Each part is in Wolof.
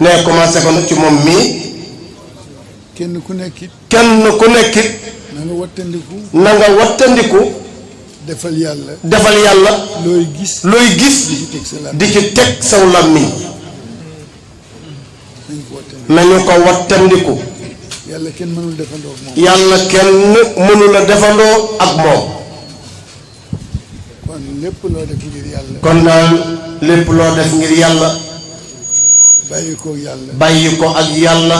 ne commencé ko nag ci moom mii. kenn ku nekkit. na nga wattandiku. defal yàlla. looy gis. di ci teg saw làmmiñ. nañu ko wattandiku. yàlla kenn mënul defandoo ak moom. yàlla kenn mënul a defandoo ak moom. kon lépp loo def ngir yàlla. kon daal lépp loo def ngir yàlla. bàyyi ko ak yàlla. bàyyi ko ak yàlla.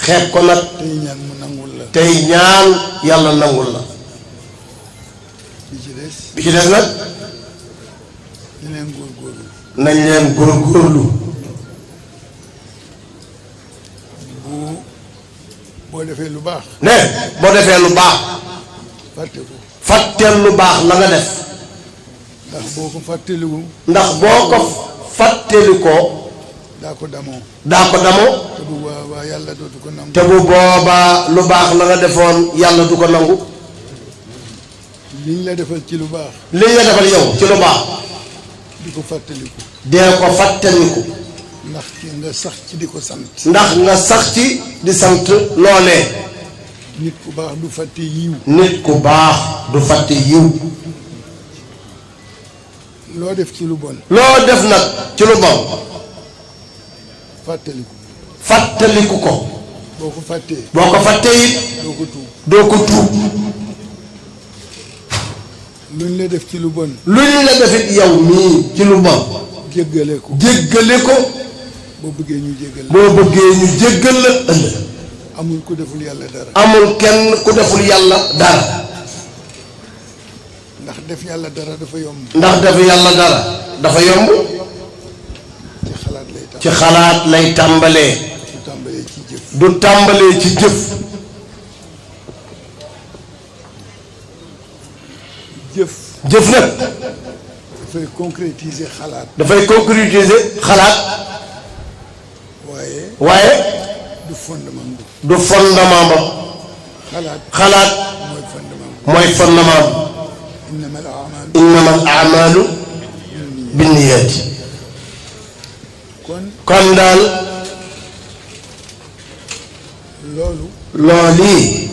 xeeb ko nag. tey ñaan mu nangul la. tey ñaan yàlla nangul la. bi ci des nag. nañ leen góorgóorlu. boo defee lu baax. boo defee lu baax. fàtteel lu baax la nga def. ndax boo ko fàttaliku. daa ko damoo. te bu boobaa yàlla dootu ko nangu. te bu boobaa lu baax la nga defoon yàlla du ko nangu. liñ la defal ci lu baax. liñ la defal yow ci lu baax. di ko fàttaliku. dee ko fàttaliku. ndax nga sax ci di ko sant. ndax nga sax ci di sant loolee. nit ku baax du fàtte yiw. nit ku baax du fàtte yiw. loo def ci lu bon. loo def nag ci lu bon. fàttaliku ko. boo ko fàttee it. doo ko tuub. luñ la def ci lu bon. luñ la defit yow mii ci lu bon. jéggale ko. boo bëggee ñu jéggal la ëllëg. amul ku deful yàlla dara. amul kenn ku deful yàlla dara. ndax def yàlla dara dafa yomb. ci xalaat lay tàmbalee. du tàmbalee ci jëf. jëf nag. dafay concrétiser xalaat. waaye. du fondement ba. xalaat. mooy fondement ba. innamal a'maalu binniyaati. kon daal. loolu yi.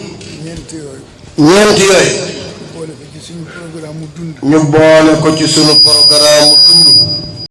ñeent yooyu. ñu boole ko ci sunu programme dund.